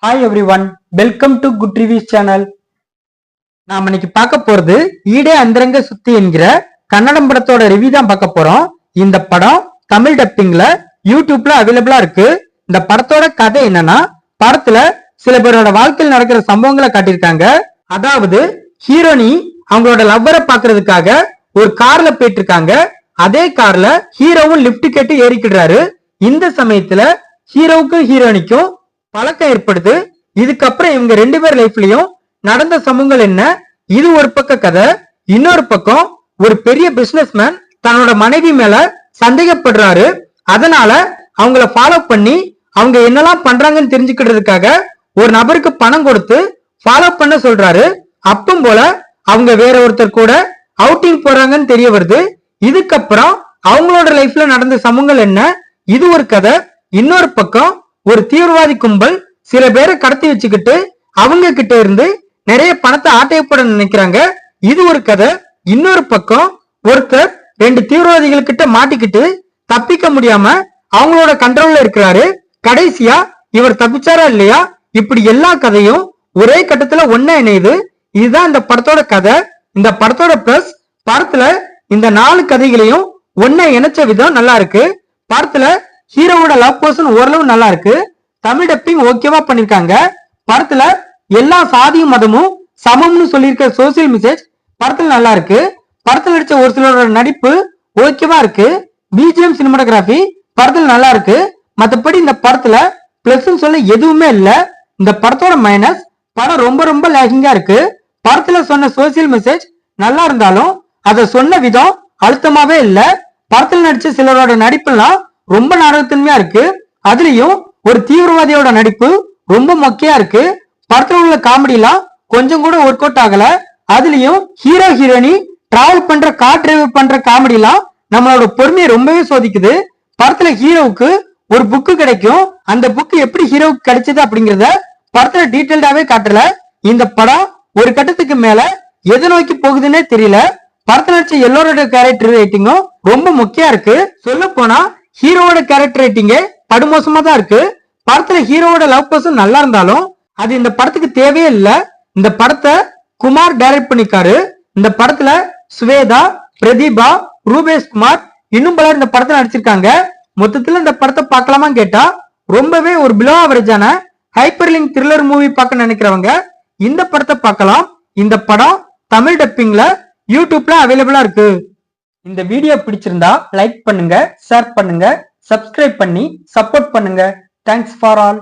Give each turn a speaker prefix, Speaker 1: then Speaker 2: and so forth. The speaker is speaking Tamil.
Speaker 1: Hi every one, welcome to good reviews channel. நாம இன்னைக்கு பார்க்க போறது ஈடே அந்தரங்க சுத்தி என்கிற கன்னடம் படத்தோட ரிவ்யூ தான் பார்க்க போறோம். இந்த படம் தமிழ் டப்பிங்ல யூடியூப்ல அவைலபிளா இருக்கு. இந்த படத்தோட கதை என்னன்னா, படத்துல சில பேரோட வாழ்க்கையில் நடக்கிற சம்பவங்களை காட்டியிருக்காங்க. அதாவது ஹீரோனி அவங்களோட லவ்வரை பாக்குறதுக்காக ஒரு கார்ல போயிட்டு இருக்காங்க. அதே கார்ல ஹீரோவும் லிப்ட் கேட்டு ஏறிக்கிடுறாரு. இந்த சமயத்துல ஹீரோவுக்கும் ஹீரோனிக்கும் பழக்கம் ஏற்படுது. இதுக்கப்புறம் இவங்க ரெண்டு பேர் லைஃப்லயும் நடந்த சம்பவங்கள் என்ன, இது ஒரு பக்கம் கதை. இன்னொரு பக்கம் ஒரு பெரிய பிசினஸ்மேன் தன்னோட மனைவி மேல சந்தேகப்படுறாரு. அதனால அவங்கள ஃபாலோ பண்ணி அவங்க என்னெல்லாம் பண்றாங்கன்னு தெரிஞ்சுக்கிறதுக்காக ஒரு நபருக்கு பணம் கொடுத்து ஃபாலோ பண்ண சொல்றாரு. அப்பம் போல அவங்க வேற ஒருத்தர் கூட அவுட்டிங் போறாங்கன்னு தெரிய வருது. இதுக்கப்புறம் அவங்களோட லைஃப்ல நடந்த சம்பவங்கள் என்ன, இது ஒரு கதை. இன்னொரு பக்கம் ஒரு தீவிரவாதி கும்பல் சில பேரை கடத்தி வச்சுக்கிட்டு அவங்க கிட்ட இருந்து நிறைய பணத்தை ஆட்டையப்பட நினைக்கிறாங்க, இது ஒரு கதை. இன்னொரு பக்கம் ஒருத்தர் ரெண்டு தீவிரவாதிகள் கிட்ட மாட்டிக்கிட்டு தப்பிக்க முடியாம அவங்களோட கண்ட்ரோல்ல இருக்கிறாரு. கடைசியா இவர் தப்பிச்சாரா இல்லையா, இப்படி எல்லா கதையும் ஒரே கட்டத்துல ஒன்னா இணையுது. இதுதான் இந்த படத்தோட கதை. இந்த படத்தோட பிளஸ், படத்துல இந்த 4 கதைகளையும் ஒன்னா இணைச்ச விதம் நல்லா இருக்கு. படத்துல ஹீரோவோட லவ் போர்ஷன் ஓரளவு நல்லா இருக்கு. தமிழ் டப்பிங் ஓகேவா பண்ணிருக்காங்க. படத்துல எல்லா சாதியும் மதமும் சமம்னு சொல்லியிருக்க சோசியல் மெசேஜ் படத்துல நல்லா இருக்கு. படத்துல நடிச்ச ஒரு சிலரோட நடிப்பு ஓகேவா இருக்கு. பிஜிஎம் சினிமாட்டோகிராஃபி படத்துல நல்லா இருக்கு. மத்தபடி இந்த படத்துல பிளஸ் சொல்ல எதுவுமே இல்ல. இந்த படத்தோட மைனஸ், படம் ரொம்ப ரொம்ப லேகிங்கா இருக்கு. படத்துல சொன்ன சோசியல் மெசேஜ் நல்லா இருந்தாலும் அதை சொன்ன விதம் அழுத்தமாவே இல்ல. படத்துல நடிச்ச சிலரோட நடிப்புலாம் ரொம்ப நாடகத்தன்மையா இருக்கு. அதுலயும் ஒரு தீவிரவாதியோட நடிப்பு ரொம்ப மொக்கையா இருக்கு. படத்துல உள்ள காமெடி எல்லாம் கொஞ்சம் கூட ஒர்க் அவுட் ஆகல. அதுலயும் ஹீரோ ஹீரோனி டிராவல் பண்ற கார் டிரைவ் பண்ற காமெடி எல்லாம் நம்மளோட பொறுமையை ரொம்பவே சோதிக்குது. படத்துல ஹீரோவுக்கு ஒரு புக்கு கிடைக்கும். அந்த புக்கு எப்படி ஹீரோவுக்கு கிடைச்சது அப்படிங்கறத படத்துல டீடைல்டாவே காட்டல. இந்த படம் ஒரு கட்டத்துக்கு மேல எதை நோக்கி போகுதுன்னே தெரியல. படத்துல நடிச்ச எல்லாரோட கேரக்டர் ரேட்டிங்கும் ரொம்ப முக்கியம் இருக்கு. சொல்ல போனா ஹீரோவோட கேரக்டர் ரேட்டிங்கே படுமோசமா தான் இருக்கு. படத்துல ஹீரோவோட லவ் பர்சன் நல்லா இருந்தாலும் அது இந்த படத்துக்கு தேவையே இல்ல. இந்த படத்தை குமார் டைரக்ட் பண்ணிருக்காரு. இந்த படத்துல ஸ்வேதா, பிரதீபா, ரூபேஷ் குமார் இன்னும் பலர் இந்த படத்துல நடிச்சிருக்காங்க. மொத்தத்துல இந்த படத்தை பார்க்கலாமா கேட்டா ரொம்பவே ஒரு பிலோ ஆவரேஜான ஹைப்பர் லிங்க் த்ரில்லர் மூவி பார்க்க நினைக்கிறவங்க இந்த படத்தை பார்க்கலாம். இந்த படம் தமிழ் டப்பிங்ல யூடியூப்ல அவைலபிளா இருக்கு. இந்த வீடியோ பிடிச்சிருந்தா லைக் பண்ணுங்க, ஷேர் பண்ணுங்க, சப்ஸ்கிரைப் பண்ணி சப்போர்ட் பண்ணுங்க. Thanks for all.